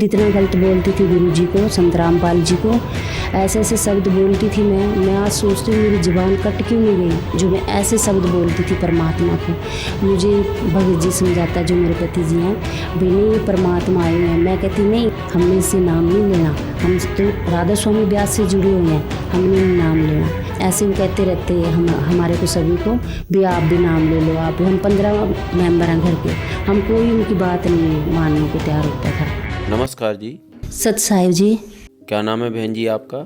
खुद इतना गलत बोलती थी गुरु जी को, संत रामपाल जी को, ऐसे ऐसे शब्द बोलती थी। मैं आज सोचती हूँ मेरी ज़ुबान कट क्यों नहीं गई जो मैं ऐसे शब्द बोलती थी परमात्मा को। मुझे भगत जी समझाता, जो मेरे पति जी हैं, भाई ये परमात्मा आए हैं। मैं कहती नहीं, हमने इससे नाम नहीं लेना, हम तो राधा स्वामी व्यास से जुड़े हुए हैं, हमने नहीं नाम लेना। ऐसे ही कहते रहते हैं हमारे को सभी को भी, आप भी नाम ले लो, आप भी। हम 15 मेंबर हैं घर के, हम कोई उनकी बात नहीं मानने को तैयार होता था। नमस्कार जी। सत साहिब जी। क्या नाम है बहन जी आपका?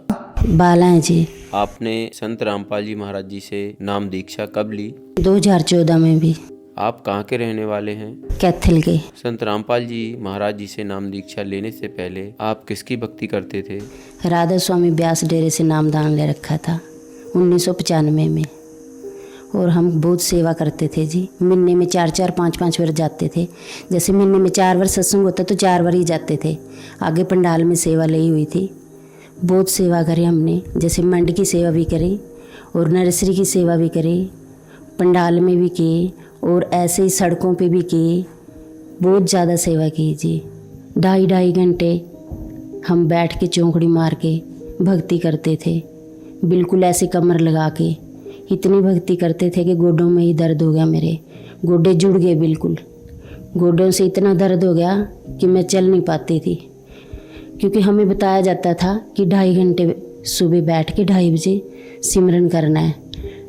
बाला है जी। आपने संत रामपाल जी महाराज जी से नाम दीक्षा कब ली? 2014 में भी। आप कहाँ के रहने वाले हैं? कैथल के। संत रामपाल जी महाराज जी से नाम दीक्षा लेने से पहले आप किसकी भक्ति करते थे? राधा स्वामी व्यास डेरे से नामदान ले रखा था 1995 में, और हम बहुत सेवा करते थे जी। महीने में 4-4, 5-5 बार जाते थे। जैसे महीने में 4 बार सत्संग होता तो 4 बार ही जाते थे। आगे पंडाल में सेवा ली हुई थी, बहुत सेवा करी हमने। जैसे मंड की सेवा भी करी और नर्सरी की सेवा भी करी, पंडाल में भी की, और ऐसे ही सड़कों पे भी की। बहुत ज़्यादा सेवा की जी। 2.5 घंटे हम बैठ के चौंकड़ी मार के भक्ति करते थे, बिल्कुल ऐसे कमर लगा के। इतनी भक्ति करते थे कि गोडों में ही दर्द हो गया, मेरे गोडे जुड़ गए बिल्कुल। गोडों से इतना दर्द हो गया कि मैं चल नहीं पाती थी, क्योंकि हमें बताया जाता था कि 2.5 घंटे सुबह बैठ के 2:30 बजे सिमरन करना है।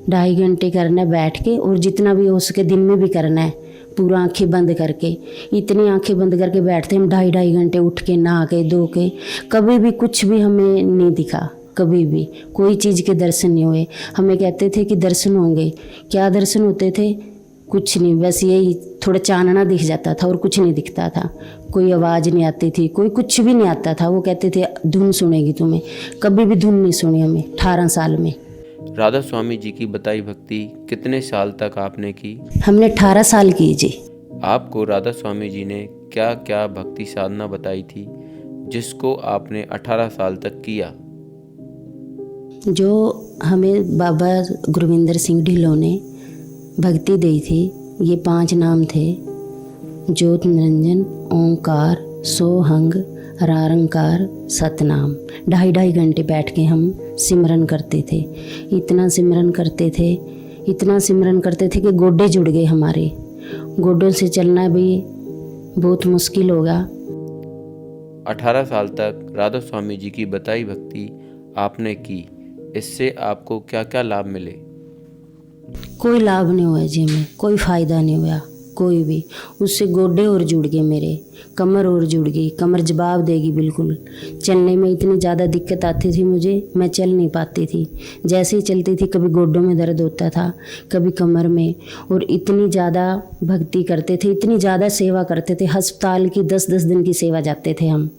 2.5 घंटे करना है बैठ के, और जितना भी हो सके दिन में भी करना है, पूरा आंखें बंद करके। इतनी आंखें बंद करके बैठते हम 2.5 घंटे, उठ के नहा के धो के। कभी भी कुछ भी हमें नहीं दिखा, कभी भी कोई चीज़ के दर्शन नहीं हुए। हमें कहते थे कि दर्शन होंगे, क्या दर्शन होते थे? कुछ नहीं, बस यही थोड़ा चानना दिख जाता था और कुछ नहीं दिखता था। कोई आवाज़ नहीं आती थी, कोई कुछ भी नहीं आता था। वो कहते थे धुन सुनेगी तुम्हें, कभी भी धुन नहीं सुनी हमें 18 साल में। राधा स्वामी जी की बताई भक्ति कितने साल तक आपने की? हमने 18 साल की जी। आपको राधा स्वामी जी ने क्या क्या भक्ति साधना बताई थी जिसको आपने 18 साल तक किया? जो हमें बाबा गुरविंदर सिंह ढिल्लों ने भक्ति दी थी, ये 5 नाम थे: ज्योत निरंजन, ओंकार, सोहंग, रारंकार, सतनाम। 2.5 घंटे बैठ के हम सिमरन करते थे। इतना सिमरन करते थे, इतना सिमरन करते थे कि गोडे जुड़ गए हमारे। गोडों से चलना भी बहुत मुश्किल होगा। 18 साल तक राधा स्वामी जी की बताई भक्ति आपने की, इससे आपको क्या क्या लाभ मिले? कोई लाभ नहीं हुआ जी, हमें कोई फ़ायदा नहीं हुआ कोई भी। उससे गोडे और जुड़ गए मेरे, कमर और जुड़ गई, कमर जवाब देगी बिल्कुल। चलने में इतनी ज़्यादा दिक्कत आती थी मुझे, मैं चल नहीं पाती थी। जैसे ही चलती थी कभी गोडों में दर्द होता था, कभी कमर में। और इतनी ज़्यादा भक्ति करते थे, इतनी ज़्यादा सेवा करते थे। अस्पताल की 10-10 दिन की सेवा जाते थे हम,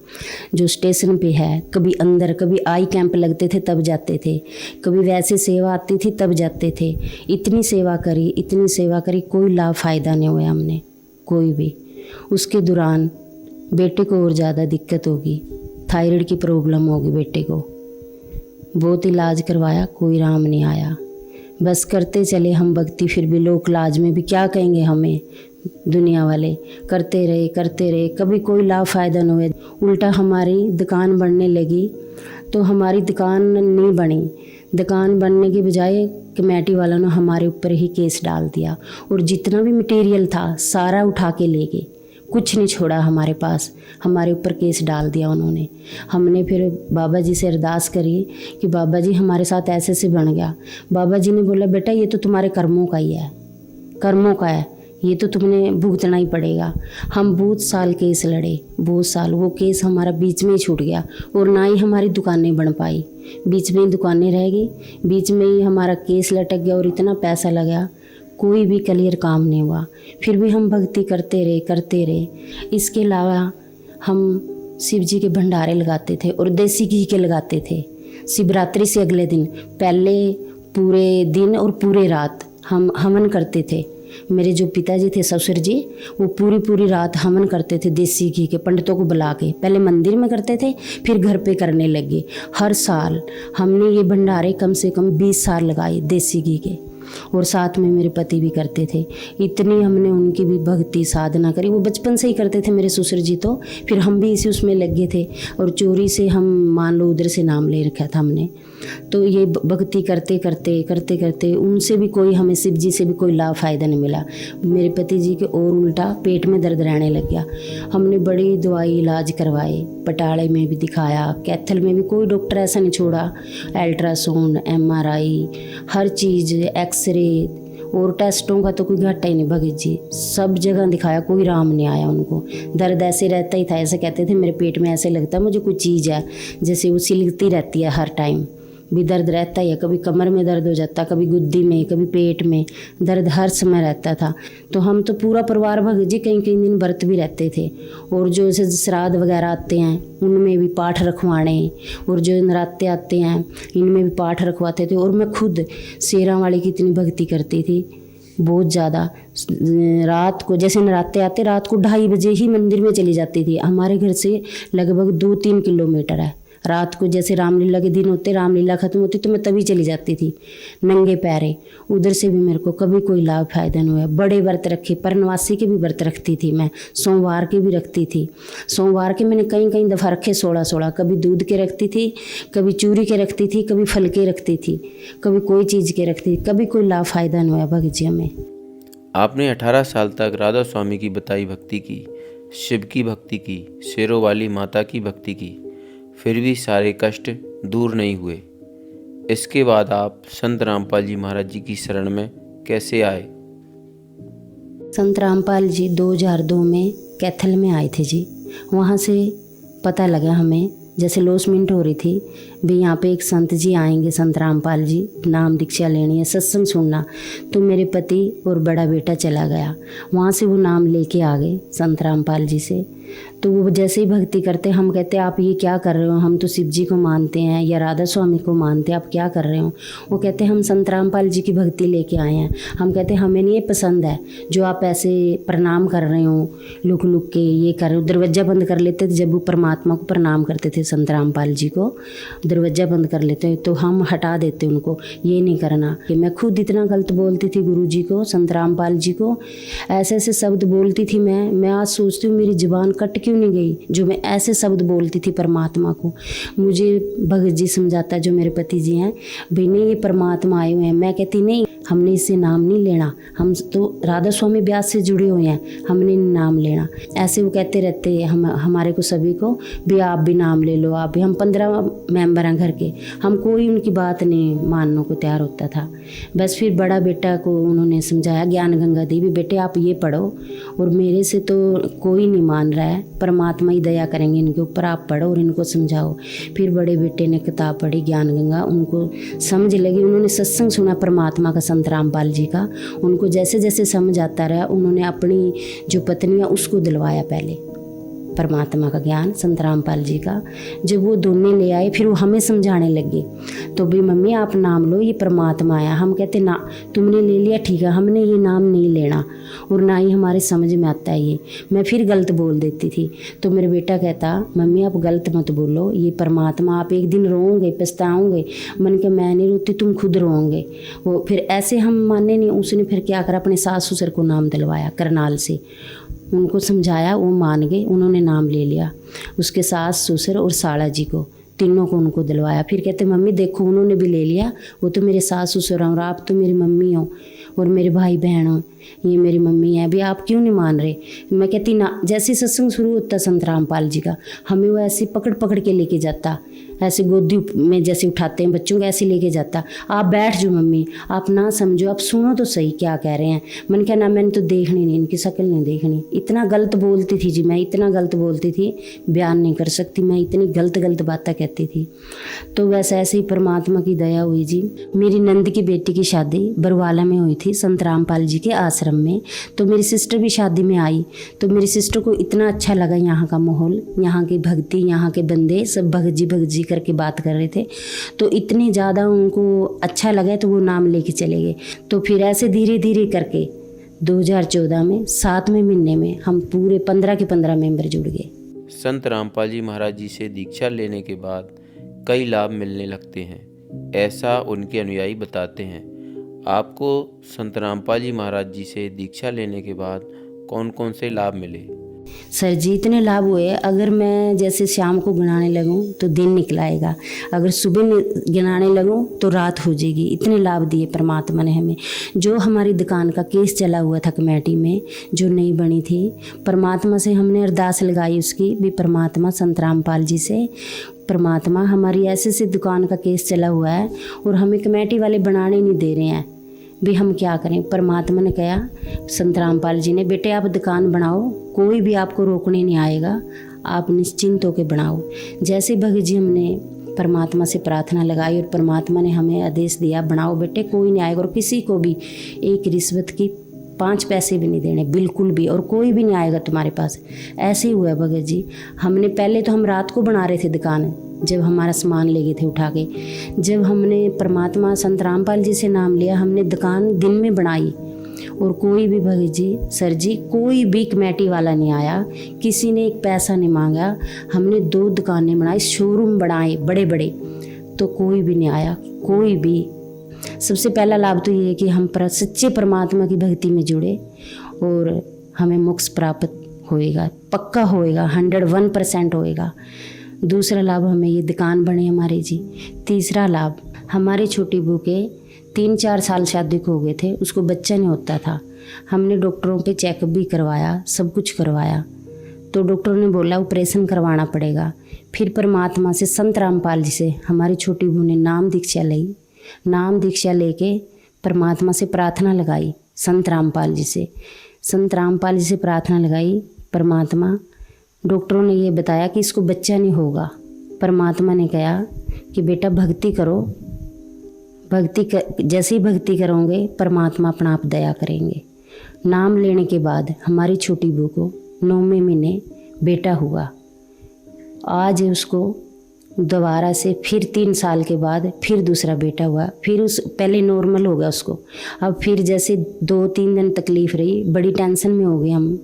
जो स्टेशन पे है। कभी अंदर, कभी आई कैंप लगते थे तब जाते थे, कभी वैसे सेवा आती थी तब जाते थे। इतनी सेवा करी, इतनी सेवा करी, कोई लाभ फ़ायदा नहीं हुआ हमने कोई भी। उसके दौरान बेटे को और ज़्यादा दिक्कत होगी, थायराइड की प्रॉब्लम होगी बेटे को। बहुत इलाज करवाया, कोई राम नहीं आया। बस करते चले हम भक्ति, फिर भी लोग इलाज में भी क्या कहेंगे हमें दुनिया वाले। करते रहे, कभी कोई लाभ फ़ायदा न हुए। उल्टा हमारी दुकान बढ़ने लगी तो हमारी दुकान नहीं बनी। दुकान बनने की बजाय कमेटी वालों ने हमारे ऊपर ही केस डाल दिया, और जितना भी मटेरियल था सारा उठा के ले गए, कुछ नहीं छोड़ा हमारे पास। हमारे ऊपर केस डाल दिया उन्होंने। हमने फिर बाबा जी से अरदास करी कि बाबा जी हमारे साथ ऐसे से बन गया। बाबा जी ने बोला बेटा ये तो तुम्हारे कर्मों का ही है, कर्मों का है, ये तो तुमने भुगतना ही पड़ेगा। हम बहुत साल केस लड़े, बहुत साल। वो केस हमारा बीच में ही छूट गया, और ना ही हमारी दुकानें बन पाई, बीच में ही दुकानें रह गई, बीच में ही हमारा केस लटक गया, और इतना पैसा लगा, कोई भी क्लियर काम नहीं हुआ। फिर भी हम भक्ति करते रहे। इसके अलावा हम शिव जी के भंडारे लगाते थे और देसी घी के लगाते थे। शिवरात्रि से अगले दिन पहले पूरे दिन और पूरे रात हम हवन करते थे। मेरे जो पिताजी थे ससुर जी, वो पूरी रात हवन करते थे देसी घी के, पंडितों को बुला के। पहले मंदिर में करते थे, फिर घर पे करने लगे। हर साल हमने ये भंडारे कम से कम 20 साल लगाए देसी घी के। और साथ में मेरे पति भी करते थे। इतनी हमने उनकी भी भक्ति साधना करी, वो बचपन से ही करते थे मेरे ससुर जी, तो फिर हम भी इसी उसमें लग गए थे और चोरी से हम मान लो उधर से नाम ले रखा था हमने। तो ये भक्ति करते करते करते करते उनसे भी कोई, हमें शिव जी से भी कोई लाभ फ़ायदा नहीं मिला। मेरे पति जी के और उल्टा पेट में दर्द रहने लग गया। हमने बड़ी दवाई इलाज करवाए, पटाले में भी दिखाया, कैथल में भी, कोई डॉक्टर ऐसा नहीं छोड़ा। अल्ट्रासाउंड, MRI, हर चीज़, एक्सरे और टेस्टों का तो कोई घाटा ही नहीं भगत जी। सब जगह दिखाया, कोई राम नहीं आया उनको। दर्द ऐसे रहता ही था, ऐसे कहते थे मेरे पेट में ऐसे लगता है मुझे कोई चीज़ है, जैसे वो सिलगती रहती है, हर टाइम भी दर्द रहता ही है। कभी कमर में दर्द हो जाता, कभी गुद्दी में, कभी पेट में दर्द हर समय रहता था। तो हम तो पूरा परिवार भगत जी कई कई दिन व्रत भी रहते थे। और जो ऐसे श्राद्ध वगैरह आते हैं उनमें भी पाठ रखवाने, और जो नराते आते हैं इनमें भी पाठ रखवाते थे। और मैं खुद शेरा वाली की इतनी भक्ति करती थी, बहुत ज़्यादा। रात को जैसे नराते आते, रात को 2:30 बजे ही मंदिर में चली जाती थी। हमारे घर से लगभग 2-3 किलोमीटर है। रात को जैसे रामलीला के दिन होते, रामलीला खत्म होती तो मैं तभी चली जाती थी नंगे पैरे। उधर से भी मेरे को कभी कोई लाभ फायदा नहीं हुआ। बड़े व्रत रखे, परनवासी के भी व्रत रखती थी मैं, सोमवार के भी रखती थी। सोमवार के मैंने कई कई दफ़ा रखे, 16-16। कभी दूध के रखती थी, कभी चूरी के रखती थी, कभी फल के रखती थी, कभी कोई चीज़ के रखती थी। कभी कोई लाभ फायदा नहीं हुआ भगत जी हमें। आपने 18 साल तक राधा स्वामी की बताई भक्ति की, शिव की भक्ति की, शेरों वाली माता की भक्ति की, फिर भी सारे कष्ट दूर नहीं हुए। इसके बाद आप संत रामपाल जी महाराज जी की शरण में कैसे आए? संत रामपाल जी 2002 में कैथल में आए थे जी। वहाँ से पता लगा हमें, जैसे लॉसमेंट हो रही थी भी, यहाँ पे एक संत जी आएंगे, संत रामपाल जी, नाम दीक्षा लेनी है, सत्संग सुनना। तो मेरे पति और बड़ा बेटा चला गया, वहाँ से वो नाम लेके आ गए संत रामपाल जी से। तो वो जैसे ही भक्ति करते, हम कहते आप ये क्या कर रहे हो, हम तो शिव जी को मानते हैं या राधा स्वामी को मानते हैं, आप क्या कर रहे हो? वो कहते हम संत रामपाल जी की भक्ति लेके आए हैं। हम कहते हमें नहीं ये पसंद है जो आप ऐसे प्रणाम कर रहे हो, लुक लुक के ये कर रहे हो। दरवाज़ा बंद कर लेते थे जब वो परमात्मा को प्रणाम करते थे, संत रामपाल जी को दरवाज़ा बंद कर लेते, तो हम हटा देते उनको, ये नहीं करना। कि मैं खुद इतना गलत बोलती थी गुरु जी को, संत रामपाल जी को, ऐसे ऐसे शब्द बोलती थी। मैं आज सोचती हूँ मेरी ज़ुबान कट क्यों नहीं गई जो मैं ऐसे शब्द बोलती थी परमात्मा को। मुझे भगत जी समझाता, जो मेरे पति जी हैं, भाई नहीं ये परमात्मा आए हुए हैं। मैं कहती नहीं, हमने इससे नाम नहीं लेना, हम तो राधा स्वामी ब्यास से जुड़े हुए हैं, हमने नाम लेना। ऐसे वो कहते रहते हमारे को सभी को भी, आप भी नाम ले लो, आप भी। हम 15 मेंबर हैं घर के, हम कोई उनकी बात नहीं मानने को तैयार होता था। बस फिर बड़ा बेटा को उन्होंने समझाया, ज्ञान गंगा देवी, बेटे आप ये पढ़ो, और मेरे से तो कोई नहीं मान रहा है, परमात्मा ही दया करेंगे इनके ऊपर, आप पढ़ो और इनको समझाओ। फिर बड़े बेटे ने किताब पढ़ी ज्ञान गंगा, उनको समझ लगी। उन्होंने सत्संग सुना परमात्मा का, संत रामपाल जी का। उनको जैसे जैसे समझ आता रहा, उन्होंने अपनी जो पत्नी है उसको दिलवाया पहले परमात्मा का ज्ञान, संत रामपाल जी का। जब वो दोनों ले आए, फिर वो हमें समझाने लगे, तो भी मम्मी आप नाम लो, ये परमात्मा आया। हम कहते ना, तुमने ले लिया ठीक है, हमने ये नाम नहीं लेना, और ना ही हमारे समझ में आता है ये। मैं फिर गलत बोल देती थी, तो मेरा बेटा कहता मम्मी आप गलत मत बोलो, ये परमात्मा, आप एक दिन रोओगे, पछताओगे। मन के मैं नहीं रोती, तुम खुद रोओगे। वो फिर ऐसे हम माने नहीं। उसने फिर क्या करा, अपने सास ससुर को नाम दिलवाया करनाल से, उनको समझाया, वो मान गए, उन्होंने नाम ले लिया। उसके सास ससुर और साला जी को, तीनों को उनको दिलवाया। फिर कहते मम्मी देखो उन्होंने भी ले लिया, वो तो मेरे सास ससुर हैं और आप तो मेरी मम्मी हो और मेरे भाई बहन हो, ये मेरी मम्मी है, अभी आप क्यों नहीं मान रहे? मैं कहती ना। जैसे सत्संग शुरू होता संत रामपाल जी का, हमें वो ऐसे पकड़ पकड़ के लेके जाता, ऐसे गोदी में जैसे उठाते हैं बच्चों को, ऐसे लेके जाता, आप बैठ जाओ मम्मी, आप ना समझो, आप सुनो तो सही क्या कह रहे हैं। मैंने कहा ना, मैंने तो देखनी नहीं, इनकी शक्ल नहीं देखनी। इतना गलत बोलती थी जी मैं, इतना गलत बोलती थी, बयान नहीं कर सकती मैं, इतनी गलत गलत बातें कहती थी। तो वैसे ऐसे ही परमात्मा की दया हुई जी। मेरी नंद की बेटी की शादी बरवाला में हुई थी, संत रामपाल जी के आश्रम में। तो मेरी सिस्टर भी शादी में आई, तो मेरी सिस्टर को इतना अच्छा लगा यहाँ का माहौल, यहाँ की भक्ति, यहाँ के बंदे सब भगत जी करके बात कर रहे थे, तो इतने ज़्यादा उनको अच्छा लगा, तो वो नाम लेके चले गए। तो फिर ऐसे धीरे धीरे करके 2014 में 7वें महीने में हम पूरे 15 के 15 मेंबर जुड़ गए। संत रामपाल जी महाराज जी से दीक्षा लेने के बाद कई लाभ मिलने लगते हैं, ऐसा उनके अनुयायी बताते हैं। आपको संत रामपाल जी महाराज जी से दीक्षा लेने के बाद कौन कौन से लाभ मिले? सर जी इतने लाभ हुए, अगर मैं जैसे शाम को गिनाने लगूं तो दिन निकलाएगा, अगर सुबह गिनाने लगूं तो रात हो जाएगी। इतने लाभ दिए परमात्मा ने हमें। जो हमारी दुकान का केस चला हुआ था कमेटी में, जो नहीं बनी थी, परमात्मा से हमने अरदास लगाई उसकी भी, परमात्मा संत रामपाल जी से, परमात्मा हमारी ऐसे दुकान का केस चला हुआ है और हमें कमेटी वाले बनाने नहीं दे रहे हैं भी, हम क्या करें। परमात्मा ने कहा, संत रामपाल जी ने, बेटे आप दुकान बनाओ, कोई भी आपको रोकने नहीं आएगा, आप निश्चिंत होकर बनाओ। जैसे भगत जी हमने परमात्मा से प्रार्थना लगाई और परमात्मा ने हमें आदेश दिया, बनाओ बेटे, कोई नहीं आएगा और किसी को भी एक रिश्वत की 5 पैसे भी नहीं देने, बिल्कुल भी, और कोई भी नहीं आएगा तुम्हारे पास। ऐसे ही हुआ भगत जी। हमने पहले तो हम रात को बना रहे थे दुकान, जब हमारा सामान ले गए थे उठा के। जब हमने परमात्मा संत रामपाल जी से नाम लिया, हमने दुकान दिन में बनाई और कोई भी भगत जी, सर जी, कोई भी कमेटी वाला नहीं आया, किसी ने एक पैसा नहीं मांगा। हमने 2 दुकानें बनाई, शोरूम बनाए बड़े बड़े, तो कोई भी नहीं आया, कोई भी। सबसे पहला लाभ तो ये है कि हम सच्चे परमात्मा की भक्ति में जुड़े और हमें मोक्ष प्राप्त होएगा, पक्का होएगा, 101% होएगा। दूसरा लाभ हमें ये दुकान बने हमारे जी। तीसरा लाभ, हमारी छोटी बहू के 3-4 साल शादी को हो गए थे, उसको बच्चा नहीं होता था। हमने डॉक्टरों पे चेकअप भी करवाया, सब कुछ करवाया, तो डॉक्टरों ने बोला ऑपरेशन करवाना पड़ेगा। फिर परमात्मा से संत रामपाल जी से हमारी छोटी बहू ने नाम दीक्षा ली। नाम दीक्षा लेके परमात्मा से प्रार्थना लगाई, संत रामपाल जी से, संत रामपाल जी से प्रार्थना लगाई। परमात्मा, डॉक्टरों ने ये बताया कि इसको बच्चा नहीं होगा। परमात्मा ने कहा कि बेटा भक्ति करो, जैसे ही भक्ति करोगे परमात्मा अपना आप दया करेंगे। नाम लेने के बाद हमारी छोटी बहू को 9वें महीने बेटा हुआ। आज उसको दोबारा से फिर 3 साल के बाद फिर दूसरा बेटा हुआ। फिर उस पहले नॉर्मल हो गया उसको, अब फिर जैसे 2-3 दिन तकलीफ़ रही, बड़ी टेंशन में हो गए हम।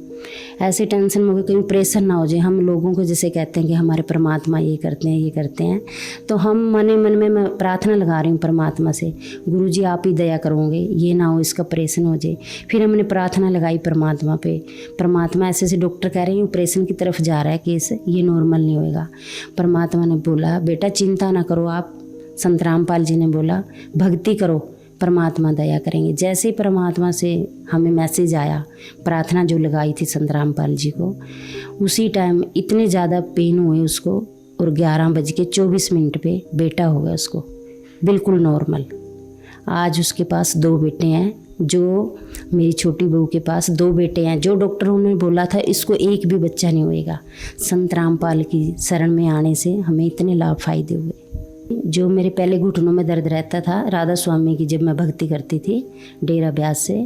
ऐसे टेंशन में हो गए कहीं प्रेशर ना हो जाए। हम लोगों को जैसे कहते हैं कि हमारे परमात्मा ये करते हैं, ये करते हैं, तो हम मन में मैं प्रार्थना लगा रही हूँ परमात्मा से, गुरुजी आप ही दया करोगे, ये ना हो इसका ऑपरेशन हो जाए। फिर हमने प्रार्थना लगाई परमात्मा पे, परमात्मा ऐसे डॉक्टर कह रहे हैं ऑपरेशन की तरफ जा रहा है केस, ये नॉर्मल नहीं होएगा। परमात्मा ने बोला बेटा चिंता ना करो आप, संत रामपाल जी ने बोला भक्ति करो, परमात्मा दया करेंगे। जैसे ही परमात्मा से हमें मैसेज आया, प्रार्थना जो लगाई थी संत रामपाल जी को, उसी टाइम इतने ज़्यादा पेन हुए उसको और 11:24 पे बेटा हो गया उसको, बिल्कुल नॉर्मल। आज उसके पास 2 बेटे हैं, जो मेरी छोटी बहू के पास 2 बेटे हैं। जो डॉक्टरों ने बोला था इसको एक भी बच्चा नहीं होएगा, संत रामपाल की शरण में आने से हमें इतने लाभ फायदे हुए। जो मेरे पहले घुटनों में दर्द रहता था, राधा स्वामी की जब मैं भक्ति करती थी डेरा ब्यास से,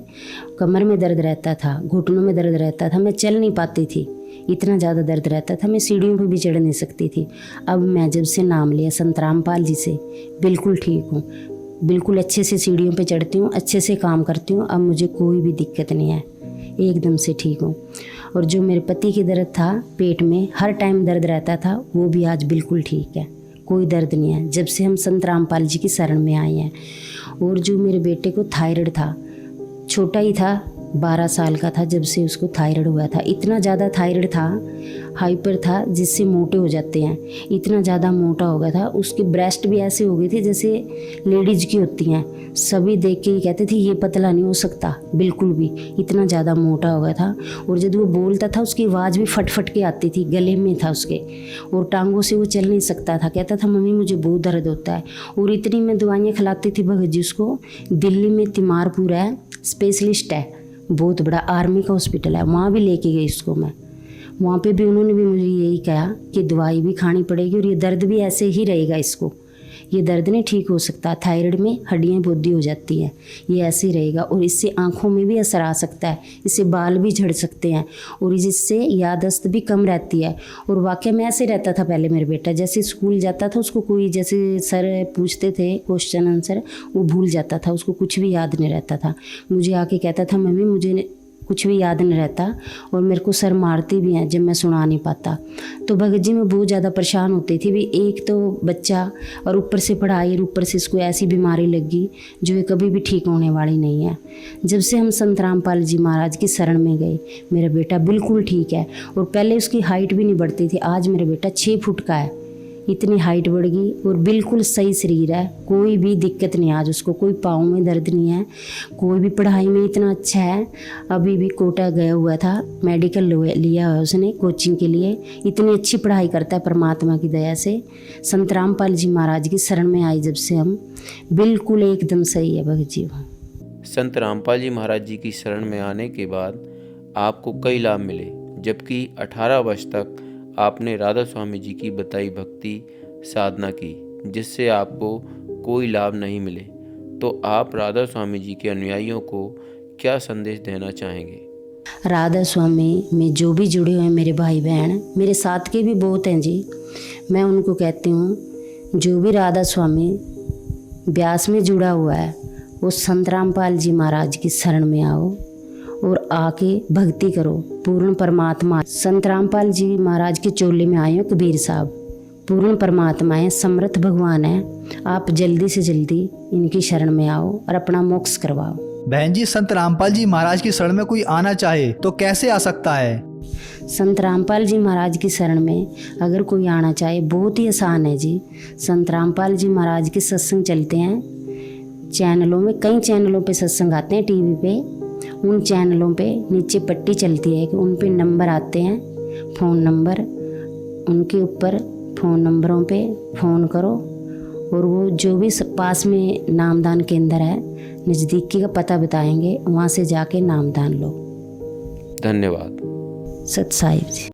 कमर में दर्द रहता था, घुटनों में दर्द रहता था, मैं चल नहीं पाती थी, इतना ज़्यादा दर्द रहता था, मैं सीढ़ियों पर भी चढ़ नहीं सकती थी। अब मैं जब से नाम लिया संत रामपाल जी से, बिल्कुल ठीक हूँ, बिल्कुल अच्छे से सीढ़ियों पे चढ़ती हूँ, अच्छे से काम करती हूँ। अब मुझे कोई भी दिक्कत नहीं है, एकदम से ठीक हूँ। और जो मेरे पति की दर्द था पेट में, हर टाइम दर्द रहता था, वो भी आज बिल्कुल ठीक है, कोई दर्द नहीं है, जब से हम संत रामपाल जी की शरण में आए हैं। और जो मेरे बेटे को थायराइड था, छोटा ही था, 12 साल का था जब से उसको थायराइड हुआ था। इतना ज़्यादा थायराइड था, हाइपर था, जिससे मोटे हो जाते हैं, इतना ज़्यादा मोटा हो गया था। उसके ब्रेस्ट भी ऐसे हो गई थी जैसे लेडीज की होती हैं, सभी देख के ही कहते थे ये पतला नहीं हो सकता, बिल्कुल भी, इतना ज़्यादा मोटा हो गया था। और जब वो बोलता था उसकी आवाज़ भी फट फट के आती थी, गले में था उसके, और टांगों से वो चल नहीं सकता था। कहता था मम्मी मुझे बहुत दर्द होता है। और इतनी मैं दवाइयाँ खिलाती थी भगत जी उसको। दिल्ली में तिमारपुर है, स्पेशलिस्ट है, बहुत बड़ा आर्मी का हॉस्पिटल है, वहाँ भी लेके गई उसको मैं। वहाँ पे भी उन्होंने भी मुझे यही कहा कि दवाई भी खानी पड़ेगी और ये दर्द भी ऐसे ही रहेगा, इसको ये दर्द नहीं ठीक हो सकता। थायराइड में हड्डियाँ बोदी हो जाती हैं, ये ऐसे ही रहेगा। और इससे आँखों में भी असर आ सकता है, इससे बाल भी झड़ सकते हैं, और इससे याददाश्त भी कम रहती है। और वाकई में ऐसे रहता था पहले मेरा बेटा, जैसे स्कूल जाता था उसको कोई जैसे सर पूछते थे क्वेश्चन आंसर, वो भूल जाता था, उसको कुछ भी याद नहीं रहता था। मुझे आके कहता था मम्मी मुझे कुछ भी याद नहीं रहता और मेरे को सर मारती भी हैं जब मैं सुना नहीं पाता। तो भगत जी मैं बहुत ज़्यादा परेशान होती थी भी, एक तो बच्चा और ऊपर से पढ़ाई और ऊपर से इसको ऐसी बीमारी लगी जो ये कभी भी ठीक होने वाली नहीं है। जब से हम संत रामपाल जी महाराज की शरण में गए मेरा बेटा बिल्कुल ठीक है। और पहले उसकी हाइट भी नहीं बढ़ती थी, आज मेरा बेटा 6 फुट का है, इतनी हाइट बढ़ गई और बिल्कुल सही शरीर है, कोई भी दिक्कत नहीं आज उसको, कोई पाँव में दर्द नहीं है, कोई भी पढ़ाई में इतना अच्छा है। अभी भी कोटा गया हुआ था, मेडिकल लिया है उसने कोचिंग के लिए, इतनी अच्छी पढ़ाई करता है परमात्मा की दया से। संत रामपाल जी महाराज की शरण में आई जब से हम, बिल्कुल एकदम सही है भगत जी। संत रामपाल जी महाराज जी की शरण में आने के बाद आपको कई लाभ मिले, जबकि 18 वर्ष तक आपने राधा स्वामी जी की बताई भक्ति साधना की, जिससे आपको कोई लाभ नहीं मिले। तो आप राधा स्वामी जी के अनुयायियों को क्या संदेश देना चाहेंगे? राधा स्वामी में जो भी जुड़े हुए हैं मेरे भाई बहन, मेरे साथ के भी बहुत हैं जी, मैं उनको कहती हूँ जो भी राधा स्वामी ब्यास में जुड़ा हुआ है वो संत रामपाल जी महाराज की शरण में आओ और आके भक्ति करो। पूर्ण परमात्मा संत रामपाल जी महाराज के चोले में आए हो कबीर साहब, पूर्ण परमात्मा है, समर्थ भगवान है। आप जल्दी से जल्दी इनकी शरण में आओ और अपना मोक्ष करवाओ। बहन जी, संत रामपाल जी महाराज की शरण में कोई आना चाहे तो कैसे आ सकता है? संत रामपाल जी महाराज की शरण में अगर कोई आना चाहे बहुत ही आसान है जी। संत रामपाल जी महाराज के सत्संग चलते हैं चैनलों में, कई चैनलों पे सत्संग आते हैं टीवी पे, उन चैनलों पे नीचे पट्टी चलती है कि उन पे नंबर आते हैं, फ़ोन नंबर, उनके ऊपर फ़ोन नंबरों पे फ़ोन करो और वो जो भी पास में नामदान केंद्र है नज़दीकी का पता बताएंगे, वहाँ से जाके नामदान लो। धन्यवाद। सत साहिब जी।